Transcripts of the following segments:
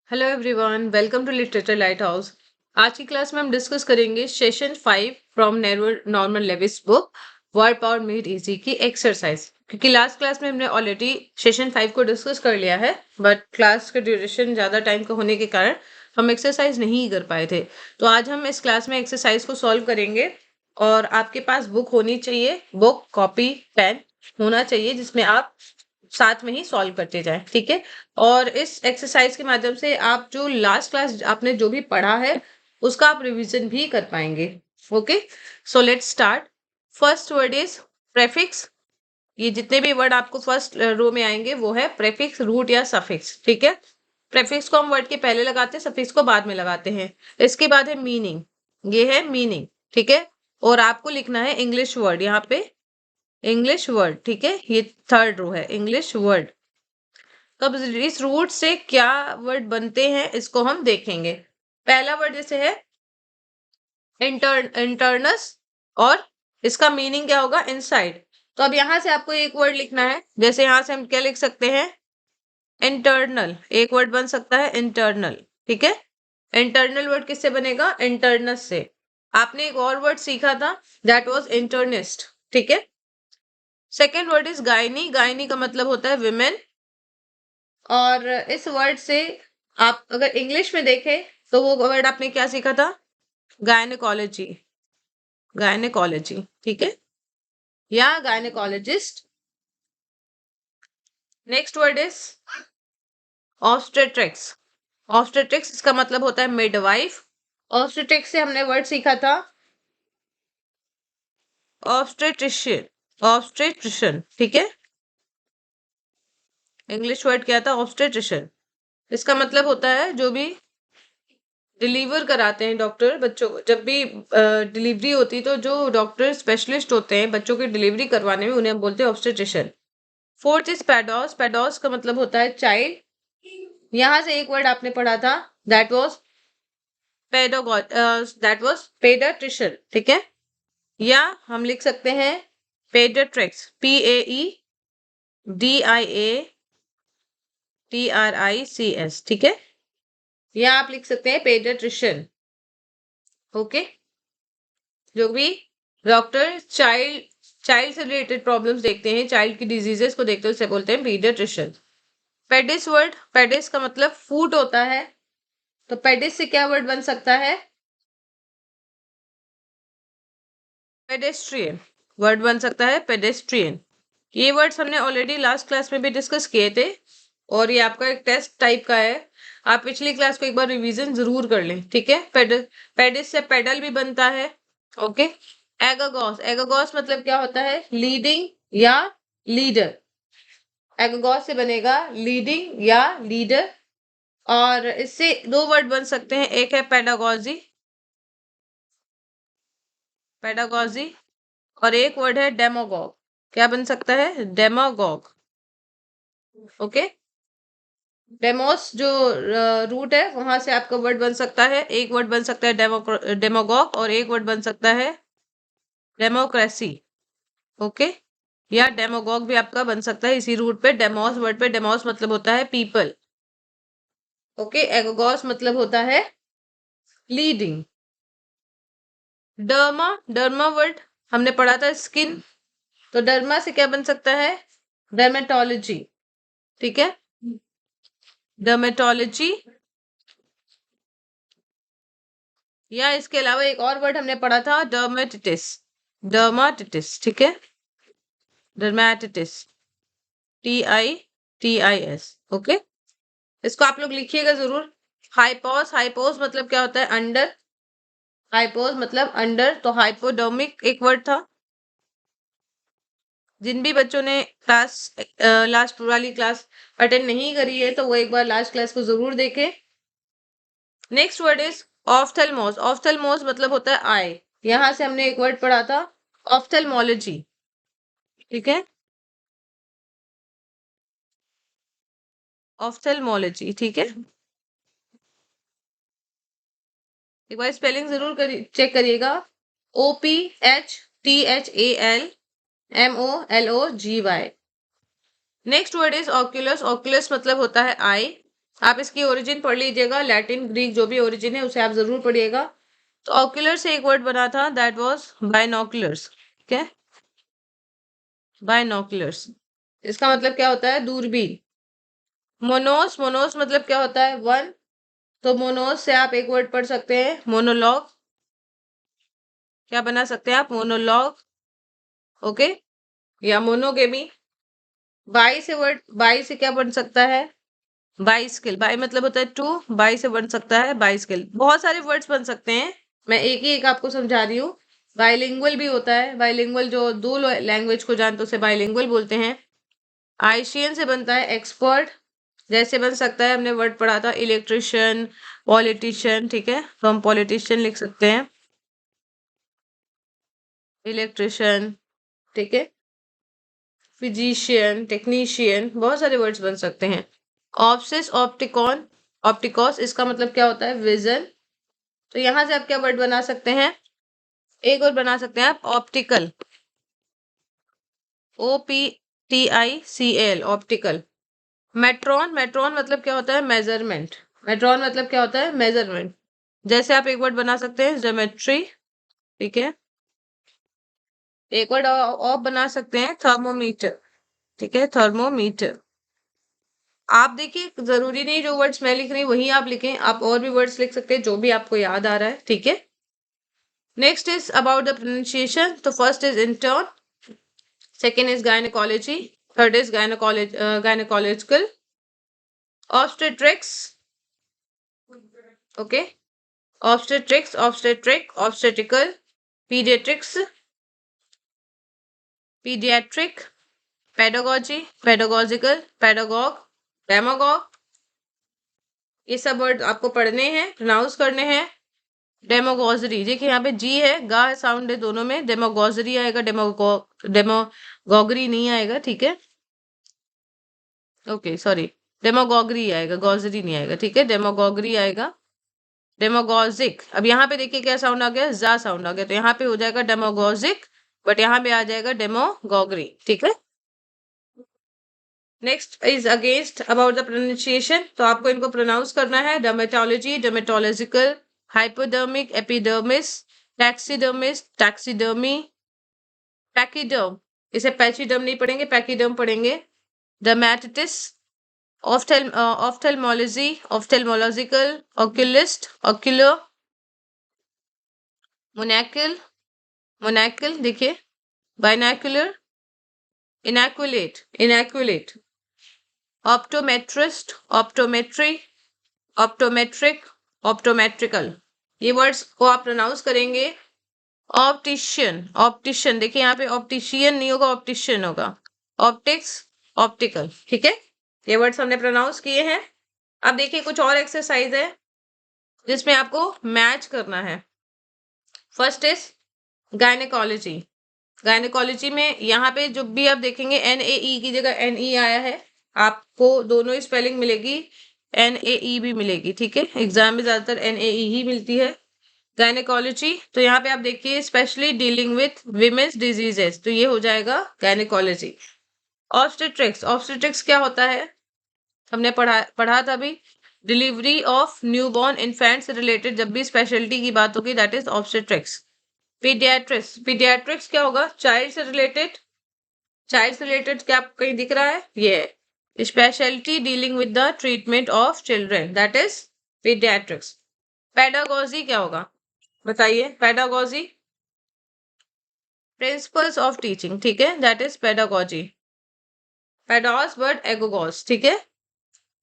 Hello everyone, welcome to literature lighthouse. आज की class में हम डिस्कस करेंगे session 5 from Norman Lewis book word power made easy की एक्सरसाइज। क्योंकि लास्ट क्लास में हमने ऑलरेडी सेशन 5 को डिस्कस कर लिया है, बट क्लास का ड्यूरेशन ज़्यादा टाइम का होने के कारण हम एक्सरसाइज नहीं कर पाए थे। तो आज हम इस क्लास में एक्सरसाइज को सॉल्व करेंगे और आपके पास बुक होनी चाहिए, बुक, कॉपी, पेन होना चाहिए जिसमें आप साथ में ही सॉल्व करते जाएं। ठीक है। और इस एक्सरसाइज के माध्यम से आप जो लास्ट क्लास आपने जो भी पढ़ा है उसका आप रिवीजन भी कर पाएंगे। Okay, so let's start. First word is prefix. ये जितने भी वर्ड आपको फर्स्ट रो में आएंगे वो है प्रेफिक्स, रूट या सफिक्स। ठीक है। प्रेफिक्स को हम वर्ड के पहले लगाते हैं, सफिक्स को बाद में लगाते हैं। इसके बाद है मीनिंग, ये है मीनिंग। ठीक है। और आपको लिखना है इंग्लिश वर्ड, यहाँ पे इंग्लिश वर्ड। ठीक है, ये थर्ड रो है, इंग्लिश वर्ड। तो अब इस रूट से क्या वर्ड बनते हैं इसको हम देखेंगे। पहला वर्ड जैसे है इंटरनस, और इसका मीनिंग क्या होगा, इनसाइड। तो अब यहां से आपको एक वर्ड लिखना है, जैसे यहां से हम क्या लिख सकते हैं, इंटरनल। एक वर्ड बन सकता है इंटरनल। ठीक है। इंटरनल वर्ड किससे बनेगा, इंटरनस से। आपने एक और वर्ड सीखा था, दैट वाज इंटरनिस्ट। ठीक है। Second word is gynae. Gynae का मतलब होता है विमेन। और इस वर्ड से आप अगर इंग्लिश में देखें तो वो वर्ड आपने क्या सीखा था, गायनेकोलॉजी। गायनेकोलॉजी, ठीक है, या gynaecologist. Next word is obstetrics. Obstetrics इसका मतलब होता है मिडवाइफ। ऑब्स्टेट्रिक्स से हमने वर्ड सीखा था ऑब्स्टेट्रिशियन। ऑब्स्टेट्रिशियन, ठीक है। इंग्लिश वर्ड क्या था, ऑब्स्टेट्रिशियन। इसका मतलब होता है जो भी डिलीवर कराते हैं डॉक्टर बच्चों को। जब भी डिलीवरी होती है तो जो डॉक्टर स्पेशलिस्ट होते हैं बच्चों की डिलीवरी करवाने में, उन्हें हम बोलते हैं obstetrician. Fourth is pedos. Pedos का मतलब होता है चाइल्ड। यहां से एक वर्ड आपने पढ़ा था, that was pedagogue, that was paediatrician. ठीक है। या हम लिख सकते हैं पेडियाट्रिक्स, PAEDIATRICS। ठीक है। या आप लिख सकते हैं पेडियाट्रिशियन। ओके। जो भी डॉक्टर चाइल्ड से रिलेटेड प्रॉब्लम्स देखते हैं, चाइल्ड की डिजीजेस को देखते हैं, उसे बोलते हैं पीडियाट्रिशियन। पेडिस वर्ड, पेडिस का मतलब फूट होता है। तो पेडिस से क्या वर्ड बन सकता है, पेडेस्ट्रियन। वर्ड बन सकता है पेडेस्ट्रियन। ये वर्ड्स हमने ऑलरेडी लास्ट क्लास में भी डिस्कस किए थे और ये आपका एक टेस्ट टाइप का है। आप पिछली क्लास को एक बार रिवीजन जरूर कर लें। ठीक है। पेडिस से पेडल भी बनता है। ओके। एगागॉस, एगागॉस मतलब क्या होता है, लीडिंग या लीडर। एगागॉस से बनेगा लीडिंग या लीडर। और इससे दो वर्ड बन सकते हैं, एक है पेडागॉजी, पेडागॉजी, और एक वर्ड है डेमोगॉग। क्या बन सकता है, डेमोगॉग। ओके। डेमोस जो रूट है वहां से आपका वर्ड बन सकता है, एक वर्ड बन सकता है डेमोगॉग, और एक वर्ड बन सकता है डेमोक्रेसी। ओके। या डेमोगॉग भी आपका बन सकता है इसी रूट पे, डेमोस वर्ड पे। डेमोस मतलब होता है पीपल। ओके। एगोगॉस मतलब होता है लीडिंग। डर्मा, डर्मा वर्ड हमने पढ़ा था स्किन। तो डर्मा से क्या बन सकता है, डर्मेटोलॉजी। ठीक है, डर्मेटोलॉजी। या इसके अलावा एक और वर्ड हमने पढ़ा था डर्मेटिटिस। डर्माटिटिस, ठीक है, डर्मेटिटिस, TITIS। ओके। इसको आप लोग लिखिएगा जरूर। हाइपोस, हाइपोस मतलब क्या होता है, अंडर। हाइपोस मतलब अंडर। तो हाइपोडर्मिक एक वर्ड था। जिन भी बच्चों ने क्लास लास्ट वाली क्लास अटेंड नहीं करी है तो वो एक बार लास्ट क्लास को जरूर देखें। Next word is ophthalmos. Ophthalmos मतलब होता है आई। यहां से हमने एक वर्ड पढ़ा था ऑफ्थेल्मोलॉजी। ठीक है, ऑफ्थेल्मोलॉजी। ठीक है। एक बार स्पेलिंग जरूर चेक करिएगा, OPHTHALMOLOGY। Next word is Oculus. Oculus मतलब होता है आई। आप इसकी ओरिजिन पढ़ लीजिएगा, लैटिन ग्रीक जो भी ओरिजिन है उसे आप जरूर पढ़िएगा। तो ऑक्यूलर से एक वर्ड बना था, दैट वाज बायनोकुलर्स। ठीक है, बायनोकुलर्स इसका मतलब क्या होता है? दूरबीन। मोनोस, मोनोस मतलब क्या होता है? वन। तो मोनोस से आप एक वर्ड पढ़ सकते हैं, मोनोलॉग। क्या बना सकते हैं आप? मोनोलॉग। ओके, या मोनोगेमी। बाई से वर्ड, बाई से क्या बन सकता है? बाईस्किल। बाई मतलब होता है टू, बाई से बन सकता है बाईस्किल। बहुत सारे वर्ड्स बन सकते हैं, मैं एक ही एक आपको समझा रही हूँ। बाइलिंगुअल भी होता है, बाइलिंगुअल जो दो लैंग्वेज को जानते उसे बाइलिंगुअल बोलते हैं। आइशियन से बनता है एक्सपर्ट। जैसे बन सकता है, हमने वर्ड पढ़ा था इलेक्ट्रिशियन, पॉलिटिशियन। ठीक है, तो हम पॉलिटिशियन लिख सकते हैं, इलेक्ट्रिशियन। ठीक है, फिजिशियन, टेक्नीशियन, बहुत सारे वर्ड्स बन सकते हैं। ऑप्सिस, ऑप्टिकॉन, ऑप्टिकॉस इसका मतलब क्या होता है? विजन। तो यहां से आप क्या वर्ड बना सकते हैं? एक और बना सकते हैं आप, optical. OPTICL, optical. Metron, metron मतलब क्या होता है? मेजरमेंट। मेट्रॉन मतलब क्या होता है? मेजरमेंट। जैसे आप एक वर्ड बना सकते हैं, ज्योमेट्री। ठीक है, एक वर्ड और बना सकते हैं, थर्मोमीटर। ठीक है, थर्मोमीटर। आप देखिए, जरूरी नहीं जो वर्ड्स मैं लिख रही हूँ वही आप लिखें, आप और भी वर्ड्स लिख सकते हैं जो भी आपको याद आ रहा है। ठीक है, next is about the pronunciation. तो first is intern, second is gynecology, third is gynecological, obstetrics. Okay, obstetrics, obstetric, obstetrical, pediatrics, pediatric, pedagogy, pedagogical, pedagogue, demagogue। ये सब वर्ड आपको पढ़ने हैं, प्रोनाउंस करने हैं। डेमोगोजरी, देखिए यहाँ पे जी है, गा साउंड है दोनों में, डेमोगोजरी आएगा, डेमोगोगरी नहीं आएगा। ठीक है, ओके सॉरी, डेमोगोगरी आएगा, गॉजरी नहीं आएगा। ठीक है, डेमोगोगरी आएगा। डेमोगोजिक, अब यहाँ पे देखिए क्या साउंड आ गया? जा साउंड आ गया, तो यहाँ पे हो जाएगा डेमोगोजिक, बट यहाँ पे आ जाएगा डेमोगोगरी। ठीक है, next is against about the pronunciation. तो आपको इनको प्रोनाउंस करना है, dermatology, dermatological, hypodermic, epidermis, taxidermis, taxidermy, pachyderm. इसे पैचीडर्म नहीं पढ़ेंगे, पैकीडर्म पढ़ेंगे। डर्मेटिटिस, ऑफ्थेल्मोलॉजी, ऑफ्थेल्मोलॉजिकल, ओक्यूलिस्ट, ओक्यूलर, मोनैकल, मोनैकल देखिए, बाइनैकुलर, इनैक्युलेट, इनैक्युलेट, ऑप्टोमेट्रिस्ट, ऑप्टोमेट्री, ऑप्टोमेट्रिक, ऑप्टोमेट्रिकल। ये वर्ड्स को आप प्रोनाउंस करेंगे। ऑप्टिशियन, ऑप्टिशियन देखिए यहाँ पे ऑप्टिशियन नहीं होगा, ऑप्टिशियन होगा। Optics, optical. ठीक है, ये वर्ड्स हमने प्रोनाउंस किए हैं। अब देखिए कुछ और एक्सरसाइज है जिसमें आपको मैच करना है। First is gynaecology. गायनेकोलॉजी में यहाँ पे जो भी आप देखेंगे NAE की जगह NE आया है, आपको दोनों ही स्पेलिंग मिलेगी, NAE भी मिलेगी। ठीक है, एग्जाम में ज्यादातर NAE ही मिलती है। गायनेकोलॉजी, तो यहाँ पे आप देखिए specially dealing with women's diseases, तो ये हो जाएगा गायनेकोलॉजी। ऑब्स्टेट्रिक्स, ऑब्स्टेट्रिक्स क्या होता है? हमने पढ़ा पढ़ा था अभी, डिलीवरी ऑफ न्यूबॉर्न इन्फेंट से रिलेटेड जब भी स्पेशलिटी की बात होगी, that is obstetrics. Paediatrics, paediatrics क्या होगा? चाइल्ड से रिलेटेड। चाइल्ड से रिलेटेड क्या कहीं दिख रहा है? ये है speciality dealing with the treatment of children, that is paediatrics. Pedagogy क्या होगा? बताइए, पेडागोजी, प्रिंसिपल्स ऑफ टीचिंग। ठीक है, दैट इज पेडागोजी। पेडोस वर्ड एगोगोस। ठीक है,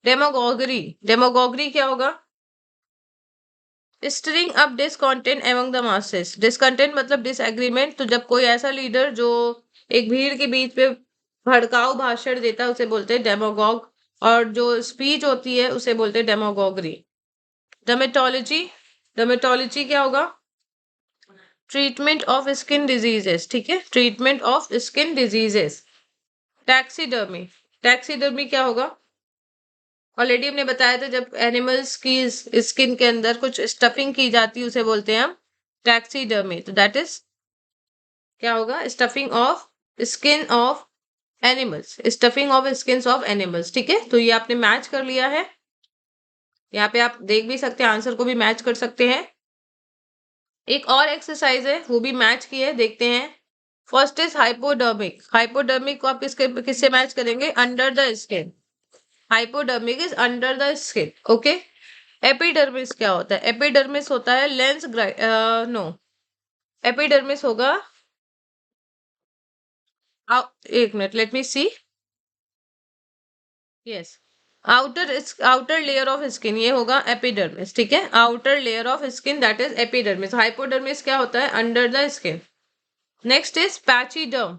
डेमोगोगरी, डेमोगोगरी क्या होगा? Stirring up discontent among the masses. Discontent मतलब डिसएग्रीमेंट, तो जब कोई ऐसा लीडर जो एक भीड़ के बीच पे भड़काऊ भाषण देता है उसे बोलते हैं डेमोगोग, और जो स्पीच होती है उसे बोलते हैं डेमोगोगरी। डर्मेटोलॉजी, डर्मेटोलॉजी क्या होगा? Treatment of skin diseases. ठीक है, treatment of skin diseases. Taxidermy, taxidermy क्या होगा? ऑलरेडी हमने बताया था, जब एनिमल्स की स्किन के अंदर कुछ स्टफिंग की जाती है उसे बोलते हैं हम टैक्सीडर्मी। तो दैट इज क्या होगा? Stuffing of skin of animals, stuffing of skin of animals. ठीक है, तो ये आपने मैच कर लिया है। यहाँ पे आप देख भी सकते हैं, आंसर को भी मैच कर सकते हैं। एक और एक्सरसाइज है, वो भी मैच की है, देखते हैं। First is hypodermic. हाइपोडर्मिक को आप किससे मैच करेंगे? Under the skin. Hypodermic is under the skin, okay. Epidermis क्या होता है? एपिडर्मिस होता है लेंस नो, एपिडर्मिस होगा, एक minute, let me see. Yes, outer layer of skin, ये होगा एपिडर्मिस, ठीक है। Outer layer of skin that is epidermis. Hypodermis क्या होता है? Under the skin. Next is pachyderm.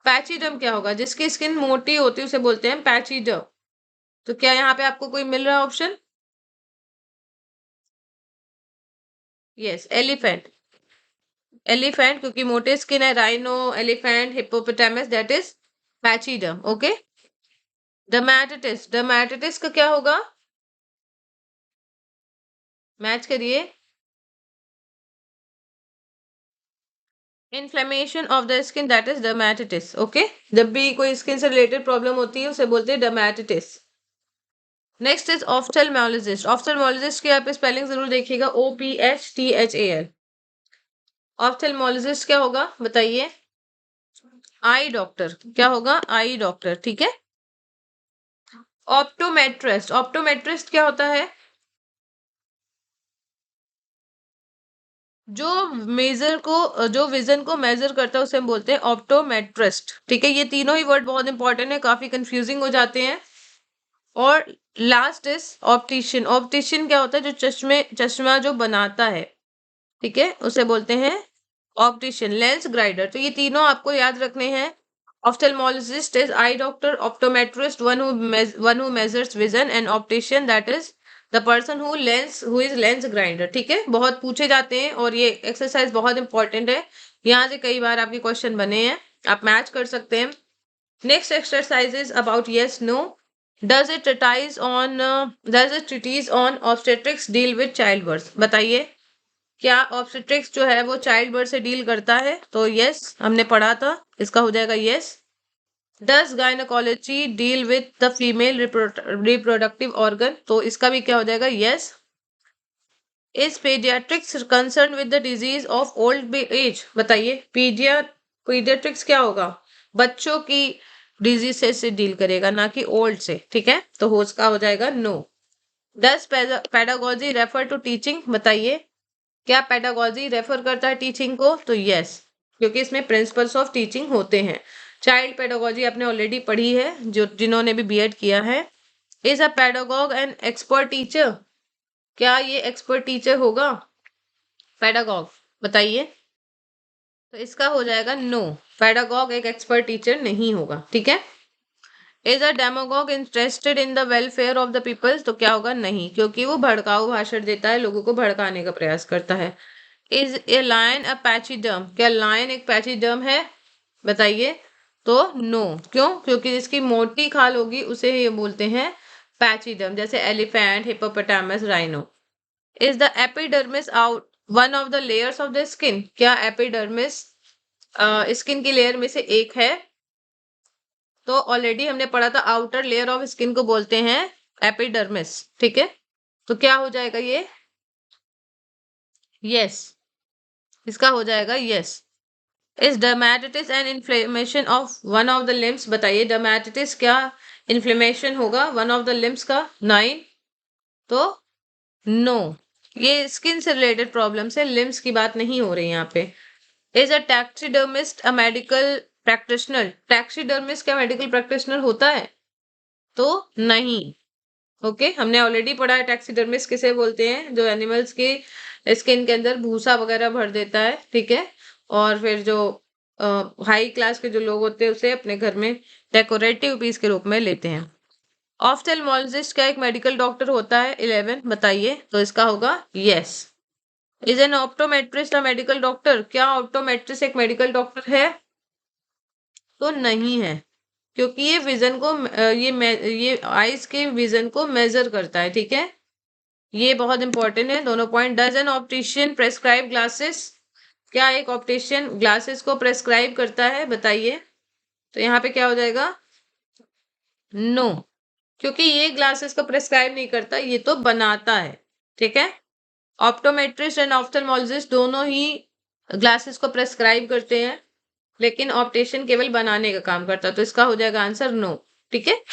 Pachyderm क्या होगा? जिसकी स्किन मोटी होती है उसे बोलते हैं पैचीडर्म। तो क्या यहाँ पे आपको कोई मिल रहा है ऑप्शन? Yes, elephant. एलिफेंट क्योंकि मोटे स्किन है। Rhino, elephant, hippopotamus that is pachyderm, okay. Dermatitis, dermatitis का क्या होगा? मैच करिए। Inflammation of the skin that is dermatitis, okay. जब भी कोई स्किन से रिलेटेड प्रॉब्लम होती है उसे बोलते हैं dermatitis. Next is ophthalmologist. Ophthalmologist की आप स्पेलिंग जरूर देखिएगा, OPHTHAL। ऑफ्थेल्मोलॉजिस्ट क्या होगा बताइए? आई डॉक्टर। क्या होगा? आई डॉक्टर, ठीक है। ऑप्टोमेट्रिस्ट, ऑप्टोमेट्रिस्ट क्या होता है? जो विजन को मेजर करता है उसे हम बोलते हैं ऑप्टोमेट्रिस्ट, ठीक है। ये तीनों ही वर्ड बहुत इंपॉर्टेंट है, काफी कंफ्यूजिंग हो जाते हैं। और लास्ट इज ऑप्टिशियन। ऑप्टिशियन क्या होता है? जो चश्मा जो बनाता है, ठीक है, उसे बोलते हैं ऑप्टिशियन। Lens glider. तो ये तीनों आपको याद रखने हैं। Ophthalmologist is I doctor, optometrist one who measures vision, and optician that is the person who is lens grinder, ठीक है। बहुत पूछे जाते हैं और ये एक्सरसाइज बहुत इंपॉर्टेंट है, यहाँ से कई बार आपके क्वेश्चन बने हैं, आप मैच कर सकते हैं। Next exercise is about yes no. Does it treatise on obstetrics deal with childbirth? बताइए, क्या ऑब्स्टेट्रिक्स जो है वो चाइल्ड बर्थ से डील करता है? तो यस, हमने पढ़ा था, इसका हो जाएगा yes. Does gynaecology deal with the female reproductive organ? तो इसका भी क्या हो जाएगा? Yes. Is paediatrics concern with the disease of old age? बताइए, पीडियाट्रिक्स क्या होगा? बच्चों की डिजीज से डील करेगा, ना कि ओल्ड से, ठीक है। तो हो इसका हो जाएगा no. Does pedagogy refer to teaching? बताइए, क्या पेडागोजी रेफर करता है टीचिंग को? तो यस, क्योंकि इसमें प्रिंसिपल्स ऑफ टीचिंग होते हैं। चाइल्ड पेडागोजी आपने ऑलरेडी पढ़ी है, जिन्होंने भी बीएड किया है। Is a pedagogue an expert teacher? क्या ये एक्सपर्ट टीचर होगा पेडागॉग? बताइए। तो इसका हो जाएगा नो, पेडागॉग एक एक्सपर्ट टीचर नहीं होगा, ठीक है। Is a demagogue interested in the welfare of the peoples? तो क्या होगा? नहीं, क्योंकि वो भड़काऊ भाषण देता है, लोगों को भड़काने का प्रयास करता है। इज ए लायन अ पैचीडर्म? क्या लायन एक पैचीडर्म है? बताइए। तो नो, क्यों? क्योंकि जिसकी मोटी खाल होगी उसे ये बोलते हैं पैचीडर्म, जैसे elephant, hippopotamus, rhino. Is the epidermis out one of the layers of the skin? क्या एपिडर्मिस स्किन की लेयर में से एक है? तो ऑलरेडी हमने पढ़ा था, आउटर लेयर ऑफ स्किन को बोलते हैं एपिडर्मिस, ठीक है। तो क्या हो जाएगा ये? यस, इसका हो जाएगा yes. Is dermatitis and inflammation of one of the limbs? बताइए, डर्मेटाइटिस क्या इन्फ्लेमेशन होगा वन ऑफ द लिम्स का? 9। तो नो, ये स्किन से रिलेटेड प्रॉब्लम है, लिम्स की बात नहीं हो रही यहाँ पे। Is a taxidermist a medical practitioner? Taxidermist क्या मेडिकल प्रैक्टिशनर होता है? तो नहीं, ओके। हमने ऑलरेडी पढ़ा है टैक्सीडर्मिस्ट किसे बोलते हैं, जो एनिमल्स की स्किन के अंदर भूसा वगैरह भर देता है, ठीक है। और फिर जो हाई क्लास के जो लोग होते हैं उसे अपने घर में डेकोरेटिव पीस के रूप में लेते हैं। ऑफ्थेल्मोलॉजिस्ट क्या एक मेडिकल डॉक्टर होता है? 11, बताइए। तो इसका होगा yes. Is an optometrist a medical doctor? क्या ऑप्टोमेट्रिस्ट एक मेडिकल डॉक्टर है? तो नहीं है, क्योंकि ये विजन को ये आइज के विजन को मेजर करता है, ठीक है। ये बहुत इंपॉर्टेंट है दोनों point. Does N optician prescribe glasses? क्या एक ऑप्टिशियन ग्लासेस को प्रेस्क्राइब करता है? बताइए। तो यहाँ पे क्या हो जाएगा? नो। क्योंकि ये ग्लासेस को प्रेस्क्राइब नहीं करता, ये तो बनाता है। ठीक है, ऑप्टोमेट्रिस्ट एंड ऑप्थेल्मोलॉजिस्ट दोनों ही ग्लासेस को प्रेस्क्राइब करते हैं, लेकिन ऑप्टेशन केवल बनाने का काम करता है। तो इसका हो जाएगा आंसर नो। ठीक है,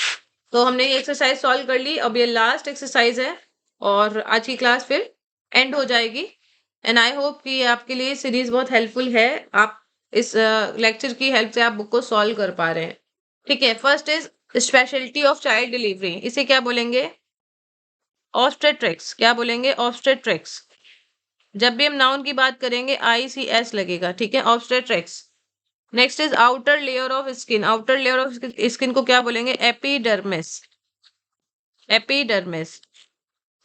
तो हमने ये एक्सरसाइज सॉल्व कर ली। अब ये लास्ट एक्सरसाइज है और आज की क्लास फिर एंड हो जाएगी। एंड आई होप कि आपके लिए सीरीज बहुत हेल्पफुल है। आप इस लेक्चर की हेल्प से आप बुक को सॉल्व कर पा रहे हैं। ठीक है, first is speciality of child delivery. इसे क्या बोलेंगे? ऑब्स्टेट्रिक्स। क्या बोलेंगे? ऑब्स्टेट्रिक्स। जब भी हम नाउन की बात करेंगे ICS लगेगा। ठीक है, obstetrics. Next is outer layer of skin. Outer layer of skin को क्या बोलेंगे? Epidermis. Epidermis.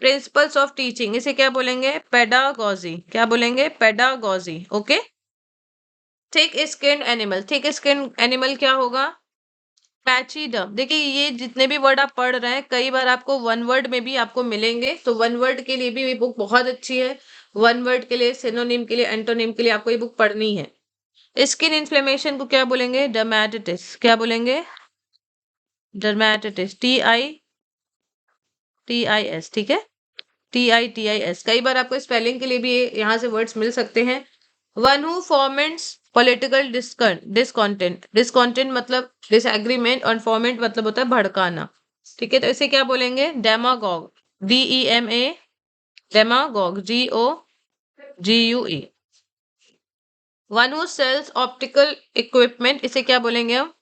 Principles of teaching, इसे क्या बोलेंगे? पेडागोजी। क्या बोलेंगे? Pedagogy. Okay. Thick skin animal. Thick skin animal क्या होगा? पैचीडम। देखिए ये जितने भी वर्ड आप पढ़ रहे हैं, कई बार आपको वन वर्ड में भी आपको मिलेंगे, तो वन वर्ड के लिए भी ये बुक बहुत अच्छी है। वन वर्ड के लिए, सिनोनिम के लिए, एंटोनिम के लिए आपको ये बुक पढ़नी है। स्किन इन्फ्लेमेशन को क्या बोलेंगे? डर्मेटाइटिस। क्या बोलेंगे? डर्मेटाइटिस। TIS। ठीक है, TITIS। कई बार आपको स्पेलिंग के लिए भी यहाँ से वर्ड्स मिल सकते हैं। One who foments political discontent. Discontent मतलब डिसएग्रीमेंट और फॉर्मेंट मतलब होता है भड़काना। ठीक है, तो इसे क्या बोलेंगे? Demagogue. DEMA। Demagogue. GOGUE। One who sells optical equipment. इसे क्या बोलेंगे हम?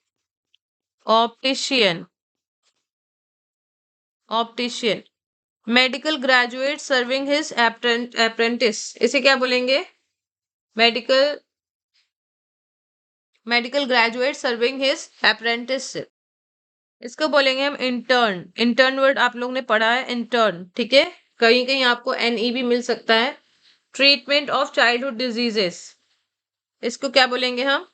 Optician. Optician. Medical graduate serving his apprentice. इसे क्या बोलेंगे? Medical medical graduate serving his apprentice. इसको बोलेंगे हम इंटर्न। इंटर्न वर्ड आप लोग ने पढ़ा है, इंटर्न। ठीक है, कहीं कहीं आपको NE भी मिल सकता है। ट्रीटमेंट ऑफ चाइल्डहुड डिजीजेस, इसको क्या बोलेंगे हम?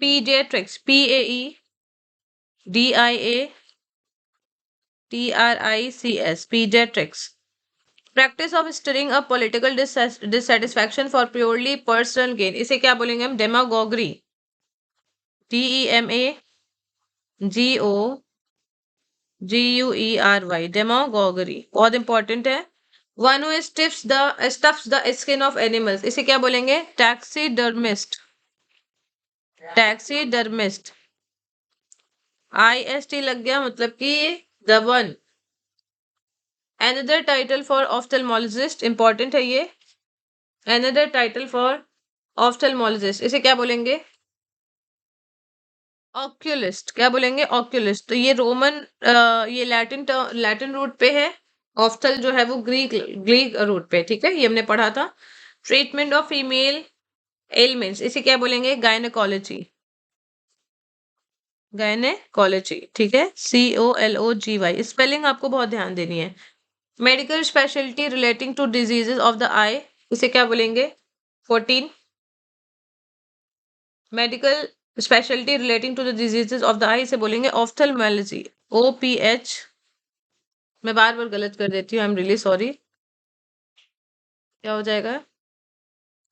Paediatrics. PAEDIATRICS। Paediatrics. Practice of stirring up political dissatisfaction for purely personal gain, इसे क्या बोलेंगे हम? डेमागोगरी। DEMAGOGUERY। डेमागोगरी बहुत इंपॉर्टेंट है। One who stuffs the skin of animals, इसे क्या बोलेंगे? टैक्सीडर्मिस्ट। टैक्सीडर्मिस्ट। IST लग गया, मतलब कि the one. Another title for ophthalmologist, important है ये। Another title for ophthalmologist, इसे क्या बोलेंगे? ऑक्यूलिस्ट। क्या बोलेंगे? ऑक्यूलिस्ट। तो ये रोमन, ये लैटिन रूट पे है। ऑफ्थल जो है वो ग्रीक रूट पे। ठीक है, ये हमने पढ़ा था। ट्रीटमेंट ऑफ फीमेल एलिमेंट्स, इसे क्या बोलेंगे? गायनेकोलॉजी। गायनेकोलॉजी। ठीक है, COLOGY। स्पेलिंग आपको बहुत ध्यान देनी है। Medical speciality relating to diseases of the eye, इसे क्या बोलेंगे? 14। Medical speciality relating to the diseases of the eye, इसे बोलेंगे ऑफ्थल्मोलॉजी। OPH। मैं बार बार गलत कर देती हूँ, आई एम रियली सॉरी। क्या हो जाएगा?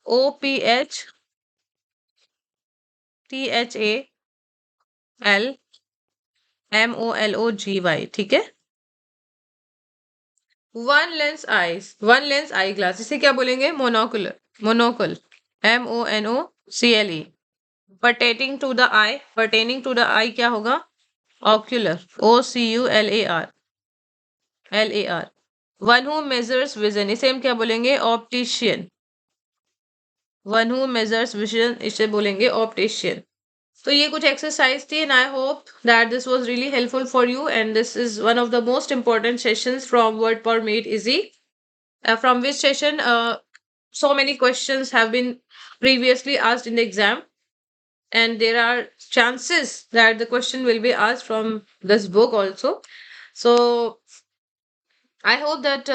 OPH THALMOLOGY। ठीक है। One lens eyes. One lens eye glass, इसे क्या बोलेंगे? Monocular. Monocle. MONOCLE। pertaining to the eye। pertaining to the eye क्या होगा? ocular। OCULAR। LAR। One who measures vision, इसे हम क्या बोलेंगे? Optician. One who measures vision, इसे बोलेंगे ऑप्टिशियन। तो ये कुछ एक्सरसाइज थी and I hope that this was really helpful for you and this is one of the most important sessions from word power made easy, from which session so many questions have been previously asked in the exam, and there are chances that the question will be asked from this book also. So I hope that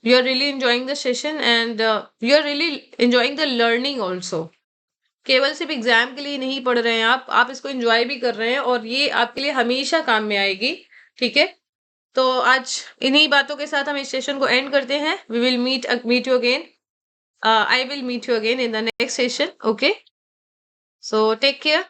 you're really enjoying the session and you're really enjoying the learning also. केवल सिर्फ exam के लिए नहीं पढ़ रहे हैं आप इसको एंजॉय भी कर रहे हैं और ये आपके लिए हमेशा काम में आएगी। ठीक है, तो आज इन्हीं बातों के साथ हम इस सेशन को एंड करते हैं। We will meet you again. I will meet you again in the next session. Okay, so take care.